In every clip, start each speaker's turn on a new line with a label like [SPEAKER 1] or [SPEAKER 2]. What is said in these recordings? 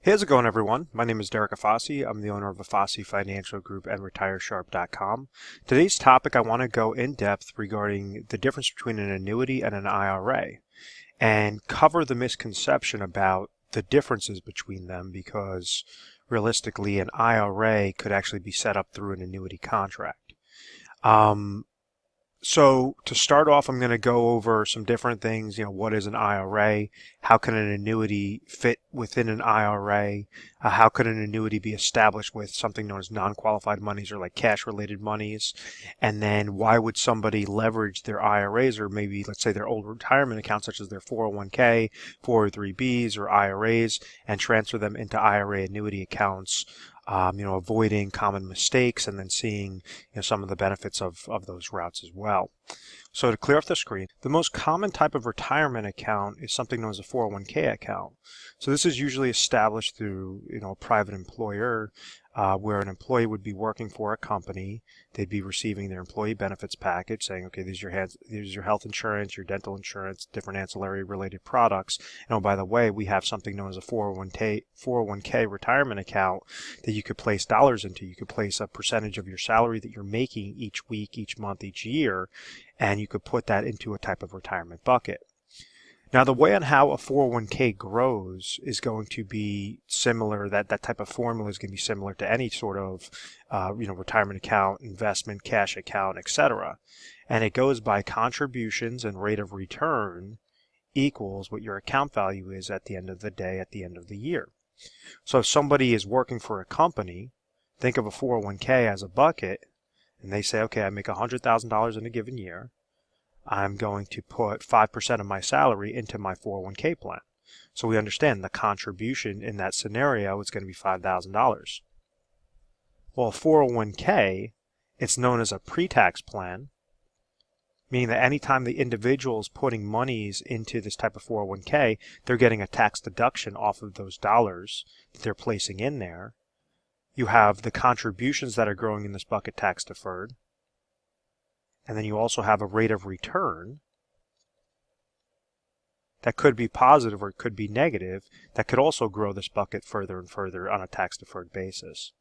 [SPEAKER 1] Hey, how's it going, everyone? My name is Derek Afasi. I'm the owner of Afasi Financial Group and RetireSharp.com. Today's topic, I want to go in depth regarding the difference between an annuity and an IRA and cover the misconception about the differences between them, because realistically, an IRA could actually be set up through an annuity contract. So to start off, I'm going to go over some different things. What is an IRA? How can an annuity fit within an IRA? How could an annuity be established with something known as non-qualified monies or like cash-related monies? And then why would somebody leverage their IRAs, or maybe let's say their old retirement accounts such as their 401k, 403bs, or IRAs, and transfer them into IRA annuity accounts? Avoiding common mistakes and then seeing some of the benefits of those routes as well. So to clear off the screen, the most common type of retirement account is something known as a 401k account. So this is usually established through a private employer, where an employee would be working for a company. They'd be receiving their employee benefits package saying, okay, these are your health insurance, your dental insurance, different ancillary related products. And oh, by the way, we have something known as a 401k retirement account that you could place dollars into. You could place a percentage of your salary that you're making each week, each month, each year, and you could put that into a type of retirement bucket. Now, the way on how a 401k grows is going to be similar. That type of formula is going to be similar to any sort of, retirement account, investment, cash account, etc. And it goes by contributions and rate of return equals what your account value is at the end of the day, at the end of the year. So if somebody is working for a company, think of a 401k as a bucket, and they say, okay, I make $100,000 in a given year. I'm going to put 5% of my salary into my 401k plan. So we understand the contribution in that scenario is going to be $5,000. Well, a 401k, it's known as a pre-tax plan, meaning that anytime the individual is putting monies into this type of 401k, they're getting a tax deduction off of those dollars that they're placing in there. You have the contributions that are growing in this bucket tax deferred. And then you also have a rate of return that could be positive or it could be negative, that could also grow this bucket further and further on a tax-deferred basis.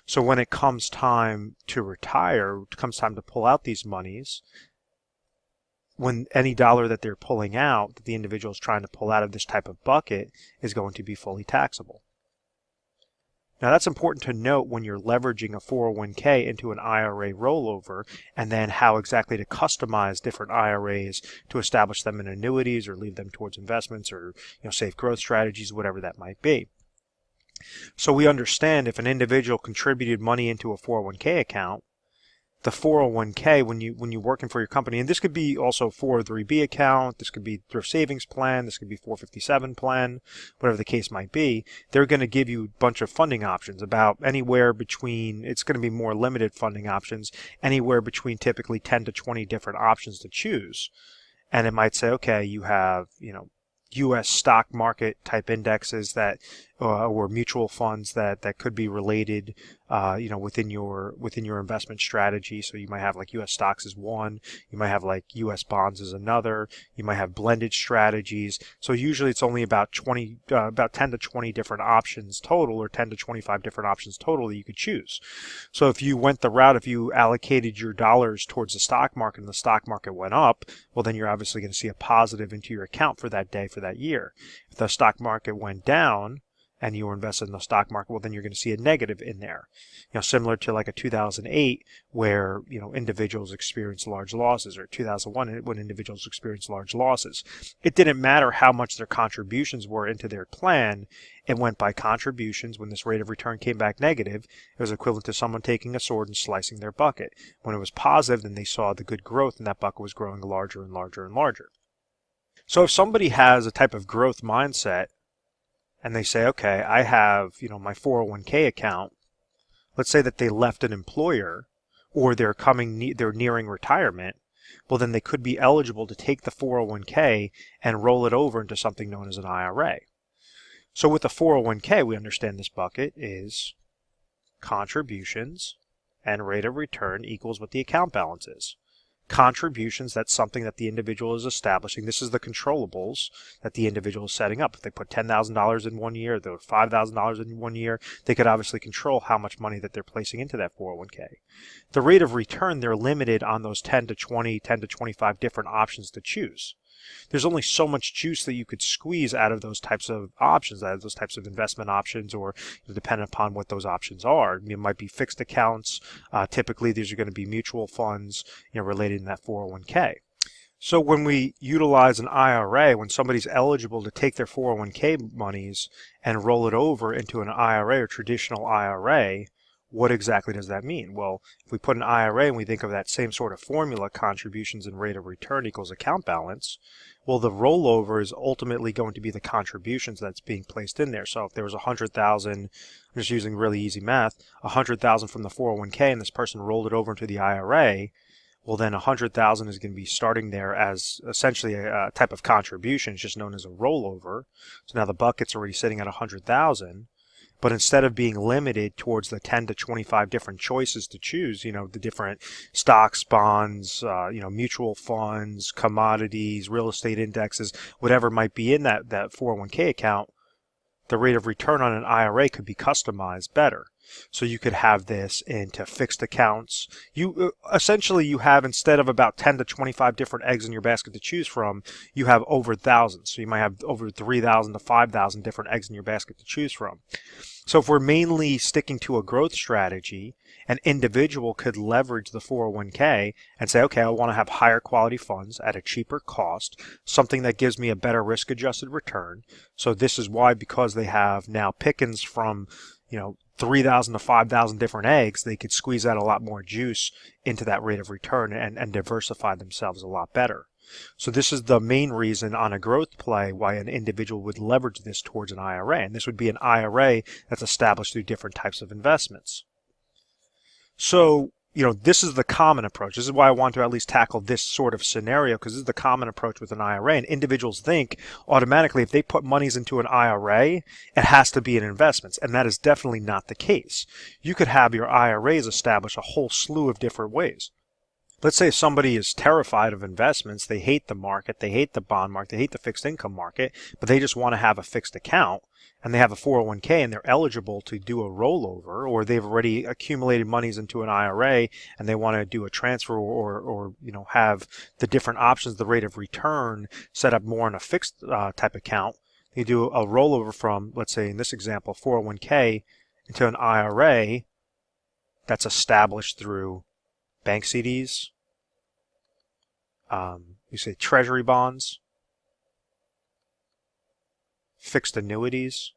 [SPEAKER 1] So when it comes time to retire, it comes time to pull out these monies, when any dollar that they're pulling out, that the individual is trying to pull out of this type of bucket, is going to be fully taxable. Now, that's important to note when you're leveraging a 401k into an IRA rollover, and then how exactly to customize different IRAs to establish them in annuities or leave them towards investments or safe growth strategies, whatever that might be. So we understand if an individual contributed money into a 401k account, the 401k, when you're working for your company, and this could be also 403b account, this could be thrift savings plan, this could be 457 plan, whatever the case might be, they're going to give you a bunch of funding options, about anywhere between, it's going to be more limited funding options, anywhere between typically 10 to 20 different options to choose. And it might say, okay, you have, U.S. stock market type indexes that, or mutual funds that could be related, within your investment strategy. So you might have like U.S. stocks as one, you might have like U.S. bonds as another, you might have blended strategies. So usually it's only about 10 to 20 different options total, or 10 to 25 different options total that you could choose. So if you went the route, if you allocated your dollars towards the stock market and the stock market went up, well, then you're obviously going to see a positive into your account for that day, for that year. If the stock market went down and you were invested in the stock market, well, then you're going to see a negative in there. Similar to like a 2008 where, individuals experienced large losses, or 2001 when individuals experienced large losses. It didn't matter how much their contributions were into their plan. It went by contributions. When this rate of return came back negative, it was equivalent to someone taking a sword and slicing their bucket. When it was positive, then they saw the good growth, and that bucket was growing larger and larger and larger. So if somebody has a type of growth mindset, and they say, okay, I have, my 401k account. Let's say that they left an employer, or they're nearing retirement. Well, then they could be eligible to take the 401k and roll it over into something known as an IRA. So with the 401k, we understand this bucket is contributions and rate of return equals what the account balance is. contributions, that's something that the individual is establishing. This is the controllables that the individual is setting up. If they put $10,000 in one year, they put $5,000 in one year, they could obviously control how much money that they're placing into that 401k. The rate of return, they're limited on those 10 to 20, 10 to 25 different options to choose. There's only so much juice that you could squeeze out of those types of options, out of those types of investment options, or depending upon what those options are. It might be fixed accounts. Typically, these are going to be mutual funds, related in that 401k. So when we utilize an IRA, when somebody's eligible to take their 401k monies and roll it over into an IRA or traditional IRA, what exactly does that mean? Well, if we put an IRA and we think of that same sort of formula, contributions and rate of return equals account balance, well, the rollover is ultimately going to be the contributions that's being placed in there. So if there was 100,000, I'm just using really easy math, 100,000 from the 401k and this person rolled it over into the IRA, well, then 100,000 is going to be starting there as essentially a type of contribution. It's just known as a rollover. So now the bucket's already sitting at 100,000. But instead of being limited towards the 10 to 25 different choices to choose, the different stocks, bonds, mutual funds, commodities, real estate indexes, whatever might be in that 401k account, the rate of return on an IRA could be customized better. So you could have this into fixed accounts. Essentially you have, instead of about 10 to 25 different eggs in your basket to choose from, you have over thousands. So you might have over 3,000 to 5,000 different eggs in your basket to choose from. So if we're mainly sticking to a growth strategy, an individual could leverage the 401k and say, okay, I want to have higher quality funds at a cheaper cost, something that gives me a better risk-adjusted return. So this is why, because they have now pickings from 3,000 to 5,000 different eggs, they could squeeze out a lot more juice into that rate of return and diversify themselves a lot better. So this is the main reason on a growth play why an individual would leverage this towards an IRA. And this would be an IRA that's established through different types of investments. So, this is the common approach. This is why I want to at least tackle this sort of scenario, because this is the common approach with an IRA. And individuals think automatically if they put monies into an IRA, it has to be in investments. And that is definitely not the case. You could have your IRAs establish a whole slew of different ways. Let's say somebody is terrified of investments. They hate the market. They hate the bond market. They hate the fixed income market, but they just want to have a fixed account, and they have a 401k and they're eligible to do a rollover, or they've already accumulated monies into an IRA and they want to do a transfer or have the different options, the rate of return set up more in a fixed type account. They do a rollover from, let's say in this example, 401k into an IRA that's established through bank CDs, you say treasury bonds, fixed annuities.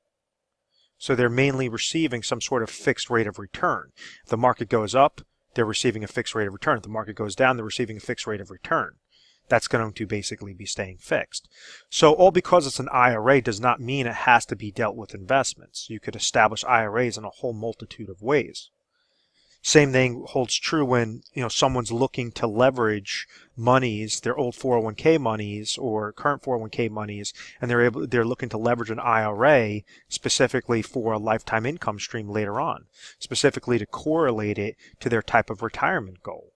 [SPEAKER 1] So they're mainly receiving some sort of fixed rate of return. If the market goes up, they're receiving a fixed rate of return. If the market goes down, they're receiving a fixed rate of return. That's going to basically be staying fixed. So all because it's an IRA does not mean it has to be dealt with investments. You could establish IRAs in a whole multitude of ways. Same thing holds true when someone's looking to leverage monies, their old 401k monies or current 401k monies, and they're looking to leverage an IRA specifically for a lifetime income stream later on, specifically to correlate it to their type of retirement goal.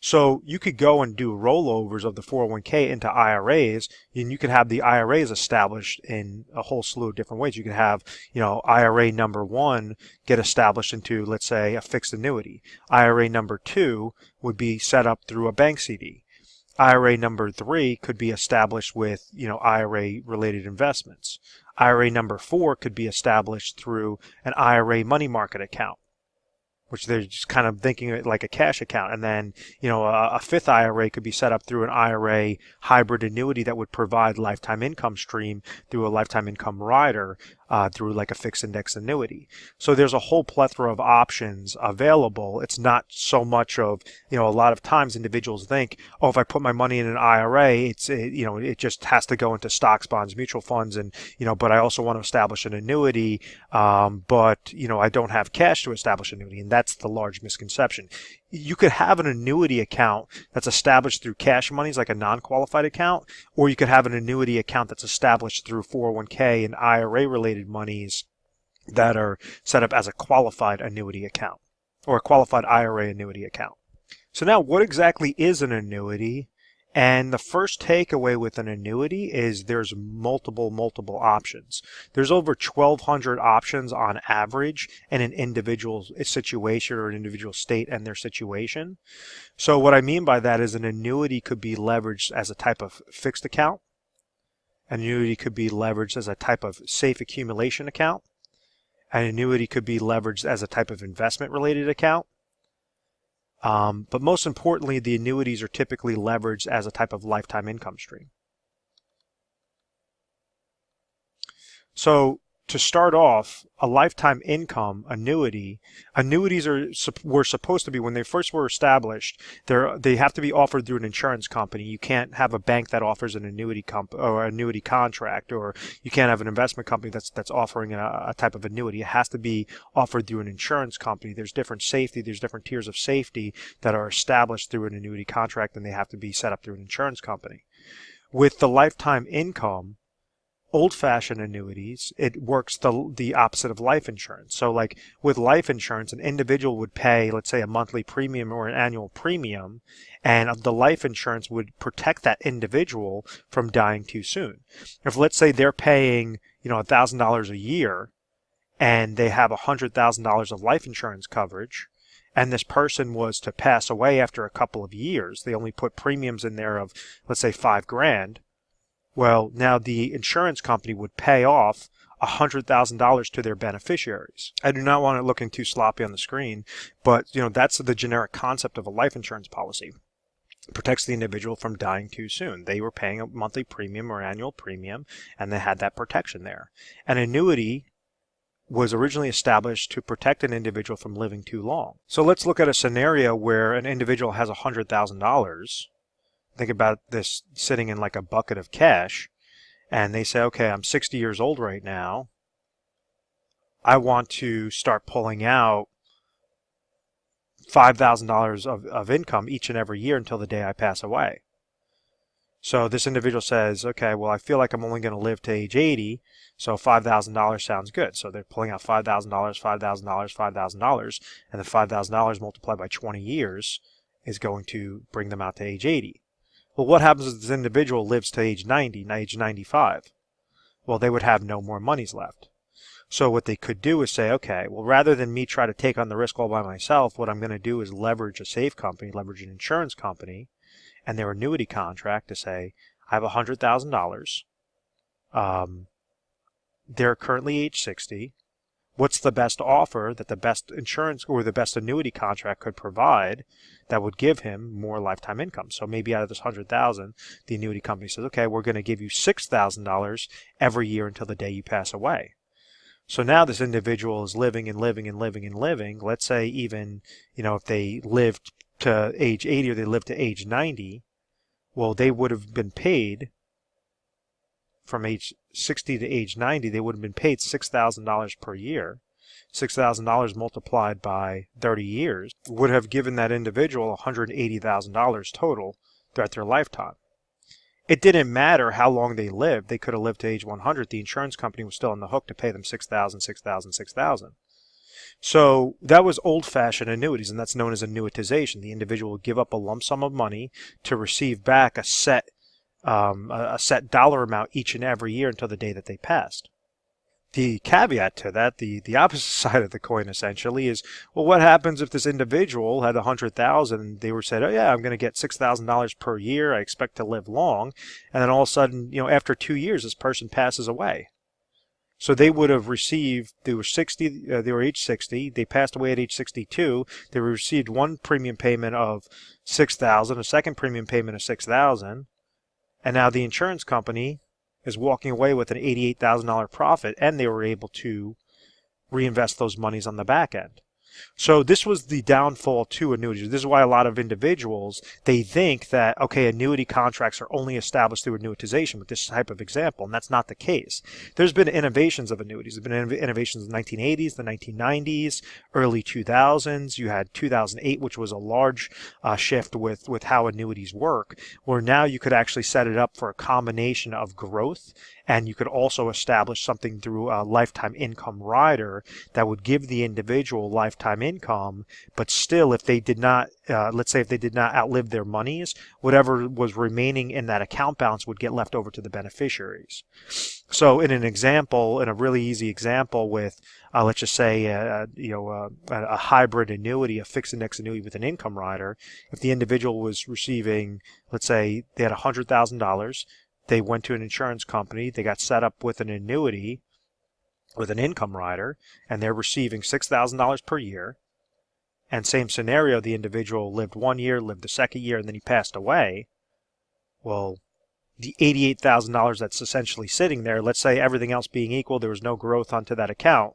[SPEAKER 1] So you could go and do rollovers of the 401k into IRAs, and you could have the IRAs established in a whole slew of different ways. You could have, IRA number 1 get established into, let's say, a fixed annuity. IRA number 2 would be set up through a bank CD. IRA number 3 could be established with, IRA related investments. IRA number 4 could be established through an IRA money market account, which they're just kind of thinking of it like a cash account. And then, a 5th IRA could be set up through an IRA hybrid annuity that would provide lifetime income stream through a lifetime income rider, through like a fixed index annuity. So there's a whole plethora of options available. It's not so much of, a lot of times individuals think, oh, if I put my money in an IRA, it just has to go into stocks, bonds, mutual funds, and, but I also want to establish an annuity, but, I don't have cash to establish an annuity. And that's the large misconception. You could have an annuity account that's established through cash monies, like a non-qualified account, or you could have an annuity account that's established through 401k and IRA-related monies that are set up as a qualified annuity account or a qualified IRA annuity account. So now, what exactly is an annuity? And the first takeaway with an annuity is there's multiple options. There's over 1,200 options on average in an individual situation or an individual state and their situation. So what I mean by that is an annuity could be leveraged as a type of fixed account. An annuity could be leveraged as a type of safe accumulation account. An annuity could be leveraged as a type of investment related account. But most importantly, the annuities are typically leveraged as a type of lifetime income stream. So to start off, a lifetime income annuity, annuities were supposed to be, when they first were established, they have to be offered through an insurance company. You can't have a bank that offers an annuity or annuity contract, or you can't have an investment company that's offering a type of annuity. It has to be offered through an insurance company. There's different tiers of safety that are established through an annuity contract, and they have to be set up through an insurance company. With the lifetime income, old-fashioned annuities, it works the opposite of life insurance. So like with life insurance, an individual would pay, let's say, a monthly premium or an annual premium, and the life insurance would protect that individual from dying too soon. If, let's say, they're paying, $1,000 a year and they have $100,000 of life insurance coverage, and this person was to pass away after a couple of years, they only put premiums in there of, let's say, $5,000. Well, now the insurance company would pay off $100,000 to their beneficiaries. I do not want it looking too sloppy on the screen, but that's the generic concept of a life insurance policy. It protects the individual from dying too soon. They were paying a monthly premium or annual premium, and they had that protection there. An annuity was originally established to protect an individual from living too long. So let's look at a scenario where an individual has $100,000. Think about this sitting in like a bucket of cash, and they say, okay, I'm 60 years old right now. I want to start pulling out $5,000 of income each and every year until the day I pass away. So this individual says, okay, well, I feel like I'm only going to live to age 80, so $5,000 sounds good. So they're pulling out $5,000, $5,000, $5,000, and the $5,000 multiplied by 20 years is going to bring them out to age 80. Well, what happens if this individual lives to age 90, age 95? Well, they would have no more monies left. So what they could do is say, okay, well, rather than me try to take on the risk all by myself, what I'm going to do is leverage a safe company, leverage an insurance company, and their annuity contract to say, I have $100,000. They're currently age 60. What's the best offer that the best insurance or the best annuity contract could provide that would give him more lifetime income? So maybe out of this $100,000, the annuity company says, okay, we're going to give you $6,000 every year until the day you pass away. So now this individual is living and living and living and living. Let's say even, if they lived to age 80 or they lived to age 90, well, they would have been paid from age 60 to age 90, they would have been paid $6,000 per year. $6,000 multiplied by 30 years would have given that individual $180,000 total throughout their lifetime. It didn't matter how long they lived. They could have lived to age 100. The insurance company was still on the hook to pay them $6,000, $6,000, $6,000. So that was old-fashioned annuities, and that's known as annuitization. The individual would give up a lump sum of money to receive back a set dollar amount each and every year until the day that they passed. The caveat to that, the opposite side of the coin essentially is, well, what happens if this individual had $100,000, they were said, oh yeah, I'm going to get $6,000 per year, I expect to live long, and then all of a sudden, after 2 years, this person passes away. So they would have received, they were age 60, they passed away at age 62, they received one premium payment of $6,000, a second premium payment of $6,000, and now the insurance company is walking away with an $88,000 profit, and they were able to reinvest those monies on the back end. So this was the downfall to annuities. This is why a lot of individuals, they think that, okay, annuity contracts are only established through annuitization with this type of example, and that's not the case. There's been innovations of annuities. There's been innovations in the 1980s, the 1990s, early 2000s. You had 2008, which was a large shift with how annuities work, where now you could actually set it up for a combination of growth, and you could also establish something through a lifetime income rider that would give the individual lifetime lifetime income, but still, if they did not, let's say if they did not outlive their monies, whatever was remaining in that account balance would get left over to the beneficiaries. So in an example, in a really easy example with, let's just say, a hybrid annuity, a fixed index annuity with an income rider, if the individual was receiving, let's say they had $100,000, they went to an insurance company, they got set up with an annuity with an income rider, and they're receiving $6,000 per year. And same scenario, the individual lived 1 year, lived the second year, and then he passed away. Well, the $88,000 that's essentially sitting there, let's say everything else being equal, there was no growth onto that account,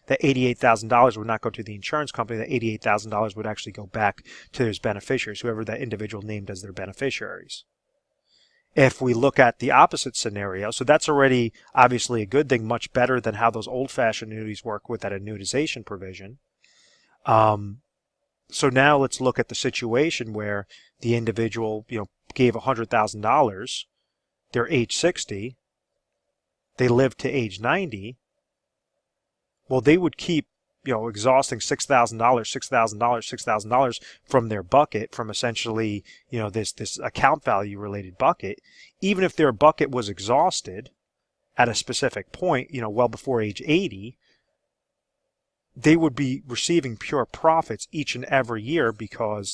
[SPEAKER 1] that $88,000 would not go to the insurance company. That $88,000 would actually go back to his beneficiaries, whoever that individual named as their beneficiaries. If we look at the opposite scenario, so that's already obviously a good thing, much better than how those old-fashioned annuities work with that annuitization provision. So now let's look at the situation where the individual, gave $100,000. They're age 60. They live to age 90. Well, they would keep, exhausting $6,000, $6,000, $6,000 from their bucket, from essentially, this account value related bucket, even if their bucket was exhausted at a specific point, well before age 80. They would be receiving pure profits each and every year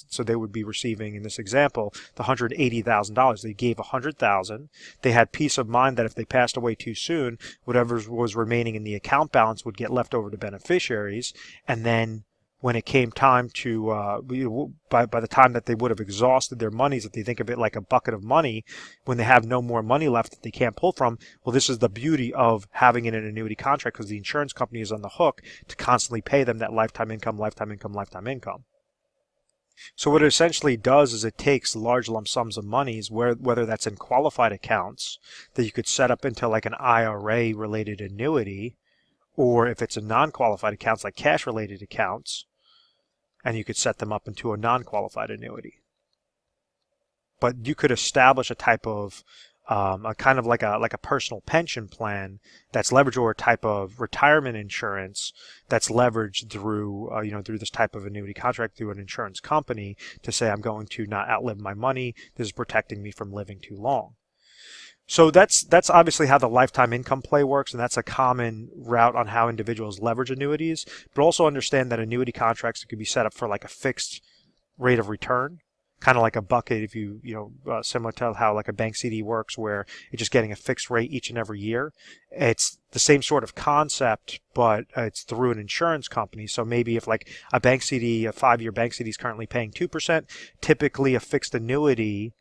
[SPEAKER 1] so they would be receiving, in this example, the $180,000. They gave $100,000. They had peace of mind that if they passed away too soon, whatever was remaining in the account balance would get left over to beneficiaries. And then when it came time to, by the time that they would have exhausted their monies, if they think of it like a bucket of money, when they have no more money left that they can't pull from, well, this is the beauty of having it in an annuity contract, because the insurance company is on the hook to constantly pay them that lifetime income, lifetime income, lifetime income. So what it essentially does is it takes large lump sums of monies, whether that's in qualified accounts that you could set up into like an IRA related annuity, or if it's in non-qualified accounts like cash related accounts, and you could set them up into a non-qualified annuity. But you could establish a type of, a kind of like a personal pension plan that's leveraged, or a type of retirement insurance that's leveraged through, through this type of annuity contract through an insurance company to say, I'm going to not outlive my money. This is protecting me from living too long. So that's obviously how the lifetime income play works, and that's a common route on how individuals leverage annuities. But also understand that annuity contracts could be set up for like a fixed rate of return, kind of like a bucket, if similar to how like a bank CD works, where it's just getting a fixed rate each and every year. It's the same sort of concept, but it's through an insurance company. So maybe if like a bank CD, a 5-year bank CD is currently paying 2%, typically a fixed annuity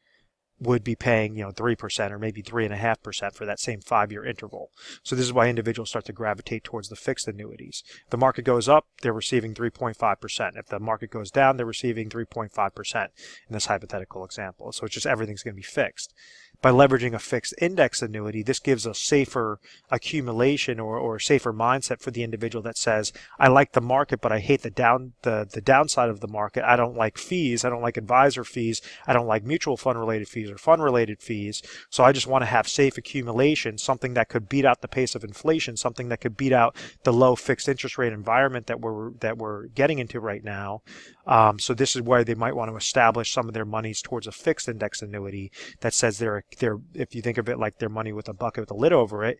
[SPEAKER 1] would be paying 3% or maybe 3.5% for that same 5-year interval. So this is why individuals start to gravitate towards the fixed annuities. If the market goes up, they're receiving 3.5%. If the market goes down, they're receiving 3.5% in this hypothetical example. So it's just everything's going to be fixed. By leveraging a fixed index annuity, this gives a safer accumulation or safer mindset for the individual that says, I like the market, but I hate the downside of the market. I don't like fees. I don't like advisor fees. I don't like mutual fund related fees or fund related fees. So I just want to have safe accumulation, something that could beat out the pace of inflation, something that could beat out the low fixed interest rate environment that we're getting into right now. So this is where they might want to establish some of their monies towards a fixed index annuity that says they're, if you think of it like their money with a bucket with a lid over it,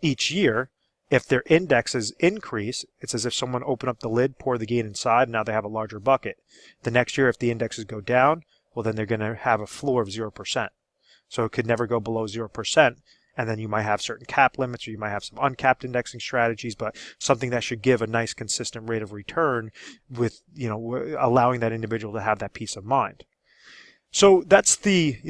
[SPEAKER 1] each year, if their indexes increase, it's as if someone opened up the lid, poured the gain inside, and now they have a larger bucket. The next year, if the indexes go down, well, then they're going to have a floor of 0%. So it could never go below 0%. And then you might have certain cap limits, or you might have some uncapped indexing strategies, but something that should give a nice consistent rate of return with, allowing that individual to have that peace of mind. So that's the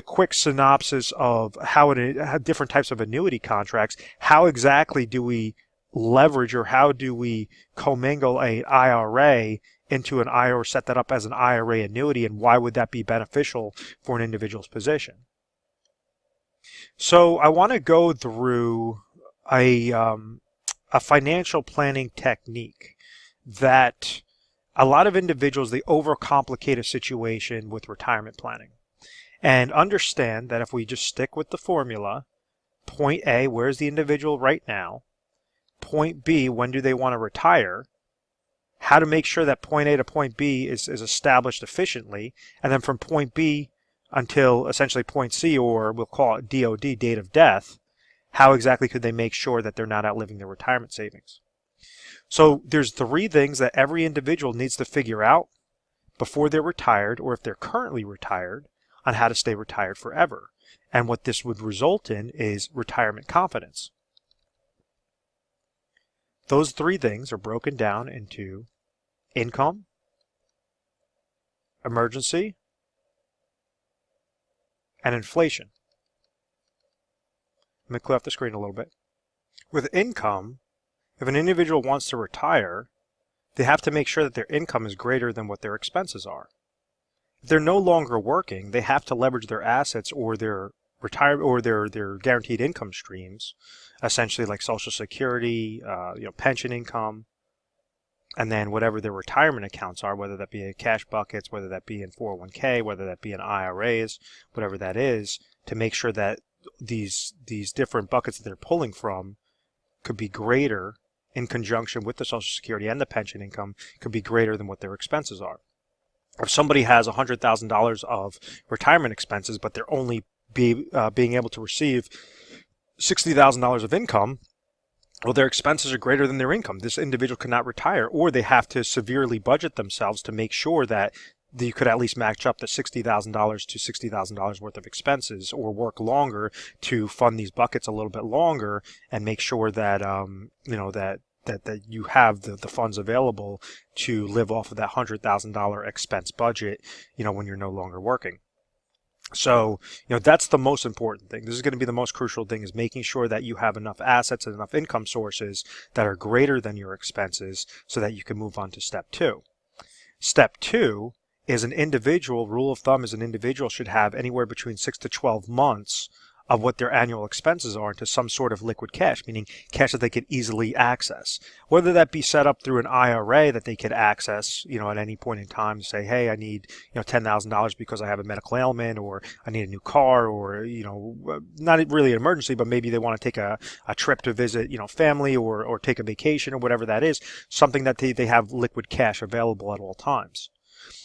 [SPEAKER 1] quick synopsis of how different types of annuity contracts. How exactly do we leverage, or how do we commingle an IRA into an IRA, or set that up as an IRA annuity, and why would that be beneficial for an individual's position? So I want to go through a financial planning technique that a lot of individuals, they overcomplicate a situation with retirement planning. And understand that if we just stick with the formula, point A, where's the individual right now? Point B, when do they want to retire? how to make sure that point A to point B is established efficiently, and then from point B until essentially point C, or we'll call it DOD, date of death, how exactly could they make sure that they're not outliving their retirement savings? So there's 3 things that every individual needs to figure out before they're retired, or if they're currently retired, on how to stay retired forever. And what this would result in is retirement confidence. Those 3 things are broken down into income, emergency, and inflation. Let me clear off the screen a little bit. With income, if an individual wants to retire, they have to make sure that their income is greater than what their expenses are. If they're no longer working, they have to leverage their assets or their their guaranteed income streams, essentially like Social Security, pension income, and then whatever their retirement accounts are, whether that be in cash buckets, whether that be in 401k, whether that be in IRAs, whatever that is, to make sure that these different buckets that they're pulling from could be greater in conjunction with the Social Security and the pension income, could be greater than what their expenses are. If somebody has $100,000 of retirement expenses, but they're only being able to receive $60,000 of income, well, their expenses are greater than their income. This individual cannot retire, or they have to severely budget themselves to make sure that you could at least match up the $60,000 to $60,000 worth of expenses, or work longer to fund these buckets a little bit longer and make sure that that you have the funds available to live off of that $100,000 expense budget, when you're no longer working. So, that's the most important thing. This is going to be the most crucial thing, is making sure that you have enough assets and enough income sources that are greater than your expenses so that you can move on to step 2. Step 2 is rule of thumb is an individual should have anywhere between 6 to 12 months of what their annual expenses are into some sort of liquid cash, meaning cash that they could easily access. Whether that be set up through an IRA that they could access, at any point in time, to say, hey, I need, $10,000 because I have a medical ailment, or I need a new car, or, not really an emergency, but maybe they want to take a trip to visit, family, or take a vacation, or whatever that is, something that they have liquid cash available at all times.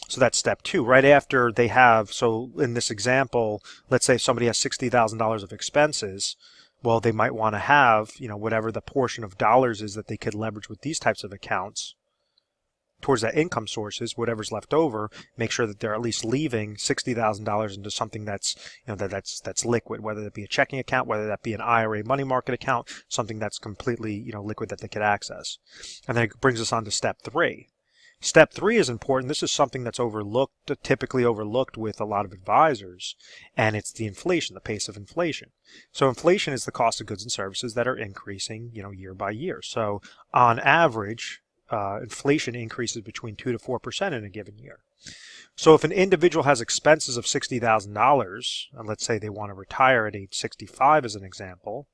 [SPEAKER 1] So that's step 2. Right after they have, so in this example, let's say somebody has $60,000 of expenses. Well, they might want to have, whatever the portion of dollars is that they could leverage with these types of accounts towards that income sources, whatever's left over, make sure that they're at least leaving $60,000 into something that's, that's liquid, whether that be a checking account, whether that be an IRA money market account, something that's completely, liquid that they could access. And then it brings us on to step 3. Step 3 is important. This is something that's typically overlooked with a lot of advisors, and it's the inflation, the pace of inflation. So inflation is the cost of goods and services that are increasing, year by year. So on average, inflation increases between 2 to 4% in a given year. So if an individual has expenses of $60,000, and let's say they want to retire at age 65 as an example,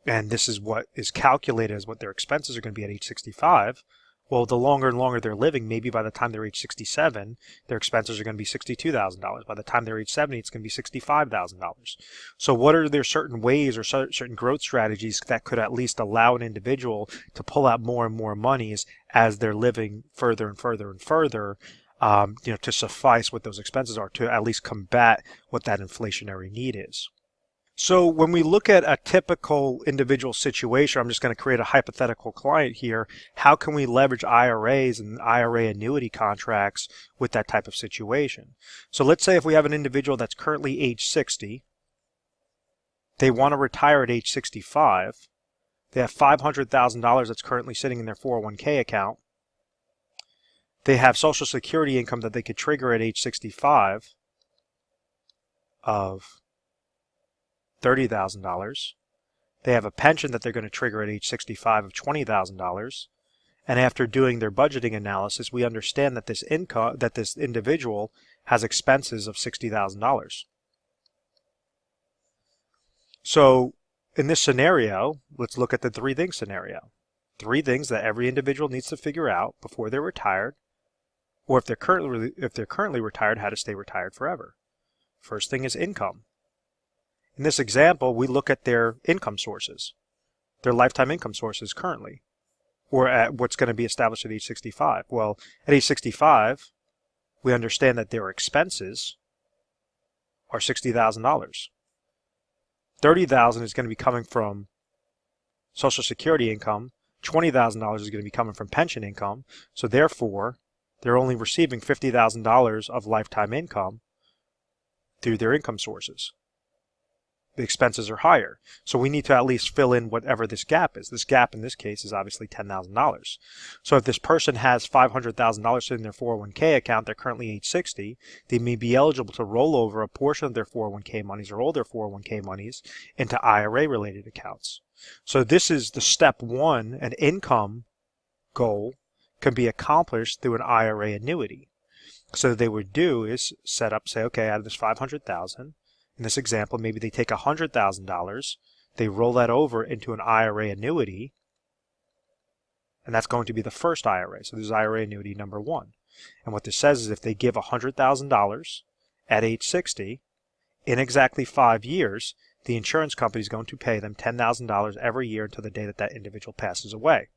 [SPEAKER 1] and this is what is calculated as what their expenses are going to be at age 65, well, the longer and longer they're living, maybe by the time they're age 67, their expenses are going to be $62,000. By the time they're age 70, it's going to be $65,000. So what are there certain ways or certain growth strategies that could at least allow an individual to pull out more and more monies as they're living further and further and further, to suffice what those expenses are, to at least combat what that inflationary need is? So when we look at a typical individual situation, I'm just going to create a hypothetical client here. How can we leverage IRAs and IRA annuity contracts with that type of situation? So let's say if we have an individual that's currently age 60, they want to retire at age 65, they have $500,000 that's currently sitting in their 401k account, they have Social Security income that they could trigger at age 65 of $30,000. They have a pension that they're going to trigger at age 65 of $20,000. And after doing their budgeting analysis, we understand that this individual has expenses of $60,000. So in this scenario, let's look at the 3 things scenario. 3 things that every individual needs to figure out before they're retired, or if they're currently retired, how to stay retired forever. First thing is income. In this example, we look at their income sources, their lifetime income sources currently. or at what's going to be established at age 65? Well, at age 65, we understand that their expenses are $60,000. $30,000 is going to be coming from Social Security income. $20,000 is going to be coming from pension income. So therefore, they're only receiving $50,000 of lifetime income through their income sources. The expenses are higher. So we need to at least fill in whatever this gap is. This gap in this case is obviously $10,000. So if this person has $500,000 sitting in their 401k account, they're currently age 60, they may be eligible to roll over a portion of their 401k monies or all their 401k monies into IRA related accounts. So this is the step one. An income goal can be accomplished through an IRA annuity. So what they would do is set up, say, okay, out of this $500,000, in this example, maybe they take $100,000, they roll that over into an IRA annuity, and that's going to be the first IRA. So this is IRA annuity number one. And what this says is if they give $100,000 at age 60, in exactly 5 years, the insurance company is going to pay them $10,000 every year until the day that that individual passes away.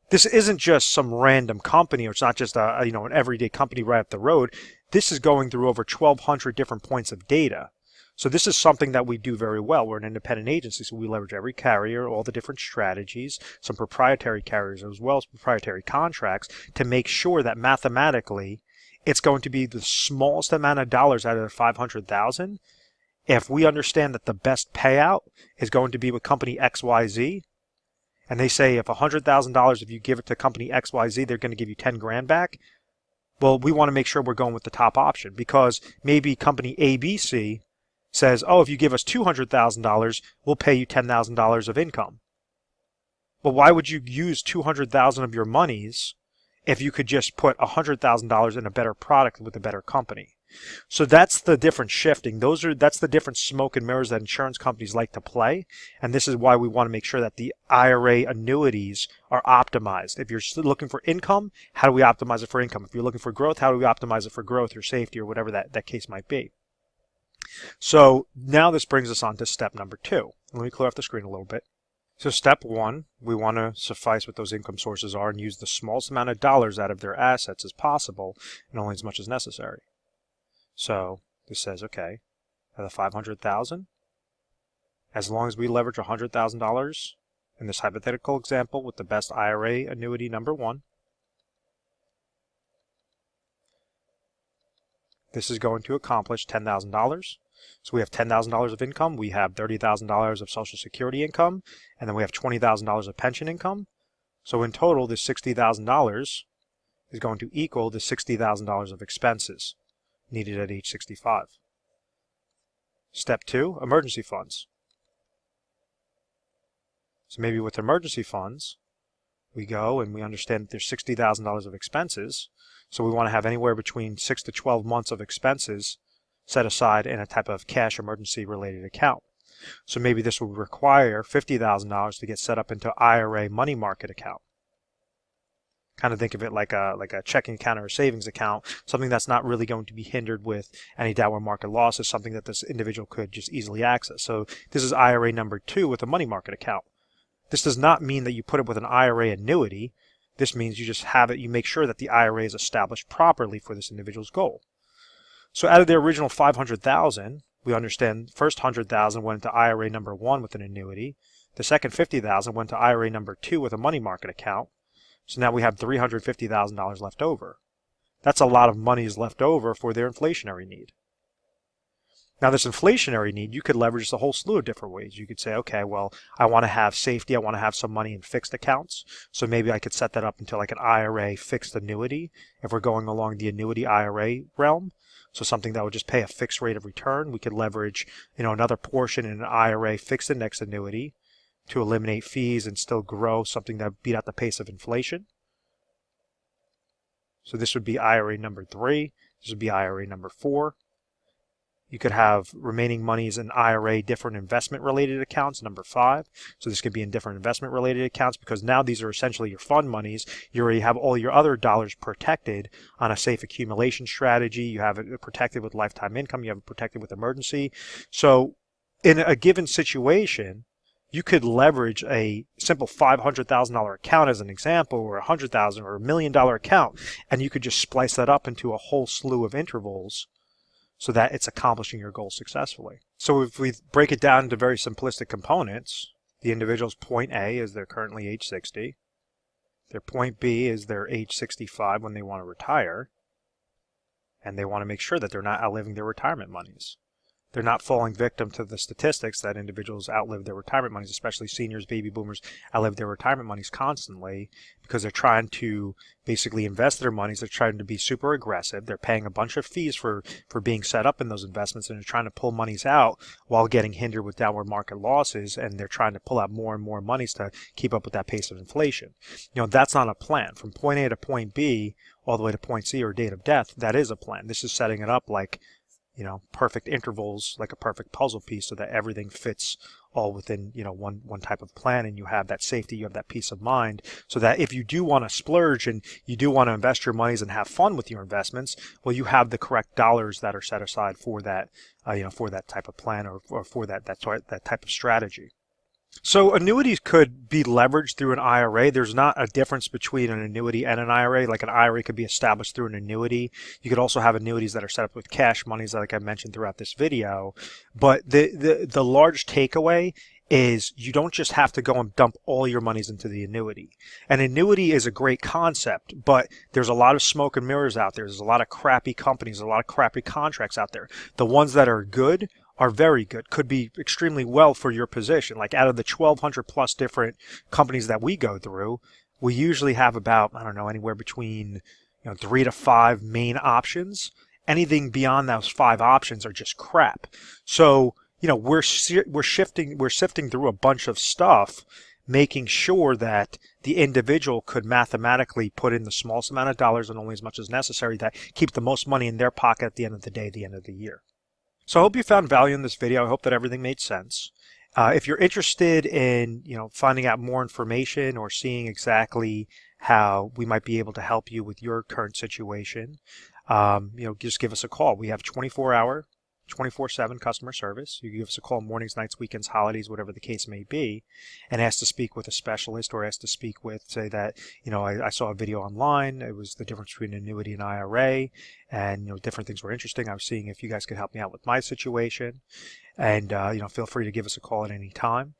[SPEAKER 1] This isn't just some random company, or it's not just an everyday company right up the road. This is going through over 1,200 different points of data. So this is something that we do very well. We're an independent agency, so we leverage every carrier, all the different strategies, some proprietary carriers as well as proprietary contracts to make sure that mathematically it's going to be the smallest amount of dollars out of the 500,000. If we understand that the best payout is going to be with company XYZ, and they say if $100,000, if you give it to company XYZ, they're going to give you 10 grand back. Well, we want to make sure we're going with the top option, because maybe company ABC says, oh, if you give us $200,000, we'll pay you $10,000 of income. Well, why would you use $200,000 of your monies if you could just put $100,000 in a better product with a better company? So that's the different shifting. That's the different smoke and mirrors that insurance companies like to play. And this is why we want to make sure that the IRA annuities are optimized. If you're looking for income, how do we optimize it for income? If you're looking for growth, how do we optimize it for growth or safety or whatever that case might be? So now this brings us on to step number 2. Let me clear off the screen a little bit. So step 1, we want to suffice what those income sources are and use the smallest amount of dollars out of their assets as possible and only as much as necessary. So this says, okay, out of the 500,000, as long as we leverage $100,000 in this hypothetical example with the best IRA annuity number 1, this is going to accomplish $10,000. So we have $10,000 of income, we have $30,000 of Social Security income, and then we have $20,000 of pension income. So in total, this $60,000 is going to equal the $60,000 of expenses needed at age 65. Step 2, emergency funds. So maybe with emergency funds, we go and we understand that there's $60,000 of expenses. So we want to have anywhere between 6 to 12 months of expenses set aside in a type of cash emergency related account. So maybe this would require $50,000 to get set up into IRA money market account. Kind of think of it like a checking account or a savings account, something that's not really going to be hindered with any downward market losses, something that this individual could just easily access. So this is IRA number 2 with a money market account. This does not mean that you put it with an IRA annuity. This means you just have it, you make sure that the IRA is established properly for this individual's goal. So out of the original $500,000, we understand first $100,000 went into IRA number 1 with an annuity. The second $50,000 went to IRA number 2 with a money market account. So now we have $350,000 left over. That's a lot of money is left over for their inflationary need. Now this inflationary need, you could leverage a whole slew of different ways. You could say, okay, well, I want to have safety. I want to have some money in fixed accounts. So maybe I could set that up into like an IRA fixed annuity if we're going along the annuity IRA realm. So something that would just pay a fixed rate of return. We could leverage, another portion in an IRA fixed index annuity to eliminate fees and still grow, something that would beat out the pace of inflation. So this would be IRA number 3. This would be IRA number 4. You could have remaining monies in IRA different investment related accounts, number 5. So this could be in different investment related accounts because now these are essentially your fund monies. You already have all your other dollars protected on a safe accumulation strategy. You have it protected with lifetime income. You have it protected with emergency. So in a given situation, You could leverage a simple $500,000 account as an example, or $100,000 or $1 million account, and you could just splice that up into a whole slew of intervals so that it's accomplishing your goal successfully. So if we break it down into very simplistic components, the individual's point A is they're currently age 60. Their point B is they're age 65 when they want to retire, and they want to make sure that they're not outliving their retirement monies. They're not falling victim to the statistics that individuals outlive their retirement monies, especially seniors, baby boomers outlive their retirement monies constantly because they're trying to basically invest their monies. They're trying to be super aggressive. They're paying a bunch of fees for being set up in those investments, and they're trying to pull monies out while getting hindered with downward market losses, and they're trying to pull out more and more monies to keep up with that pace of inflation. That's not a plan. From point A to point B all the way to point C, or date of death, that is a plan. This is setting it up like perfect intervals, like a perfect puzzle piece, so that everything fits all within, one type of plan, and you have that safety, you have that peace of mind, so that if you do want to splurge and you do want to invest your monies and have fun with your investments, well, you have the correct dollars that are set aside for that, for that type of plan, or for that type of strategy. So annuities could be leveraged through an IRA. There's not a difference between an annuity and an IRA. Like an IRA could be established through an annuity. You could also have annuities that are set up with cash monies, like I mentioned throughout this video. But the large takeaway is you don't just have to go and dump all your monies into the annuity. An annuity is a great concept, but there's a lot of smoke and mirrors out there. There's a lot of crappy companies, a lot of crappy contracts out there. The ones that are good are very good, could be extremely well for your position. Like out of the 1,200 plus different companies that we go through, we usually have about, anywhere between 3 to 5 main options. Anything beyond those 5 options are just crap. So, we're sifting through a bunch of stuff, making sure that the individual could mathematically put in the smallest amount of dollars and only as much as necessary that keep the most money in their pocket at the end of the day, the end of the year. So I hope you found value in this video. I hope that everything made sense. If you're interested in finding out more information or seeing exactly how we might be able to help you with your current situation, just give us a call. We have 24-hour, 24/7 customer service. You can give us a call mornings, nights, weekends, holidays, whatever the case may be, and ask to speak with a specialist, or ask to speak with, say that, I saw a video online. It was the difference between annuity and IRA, and different things were interesting. I was seeing if you guys could help me out with my situation, and feel free to give us a call at any time.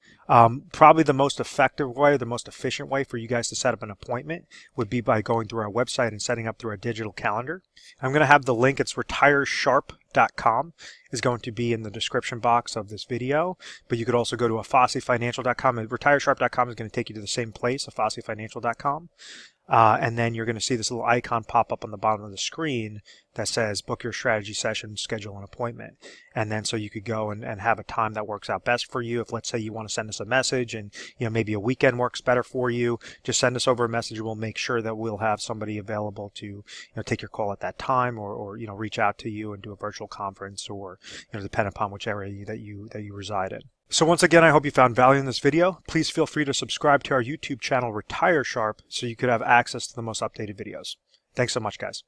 [SPEAKER 1] Probably the most effective way, the most efficient way for you guys to set up an appointment would be by going through our website and setting up through our digital calendar. I'm going to have the link. It's retiresharp.com is going to be in the description box of this video, but you could also go to afossefinancial.com, and retiresharp.com is going to take you to the same place, afossefinancial.com. And then you're going to see this little icon pop up on the bottom of the screen that says book your strategy session, schedule an appointment. And then so you could go and have a time that works out best for you. If let's say you want to send us a message and maybe a weekend works better for you, just send us over a message and we'll make sure that we'll have somebody available to take your call at that time, or reach out to you and do a virtual conference, or depend upon which area that you reside in. So once again, I hope you found value in this video. Please feel free to subscribe to our YouTube channel, Retire Sharp, so you could have access to the most updated videos. Thanks so much, guys.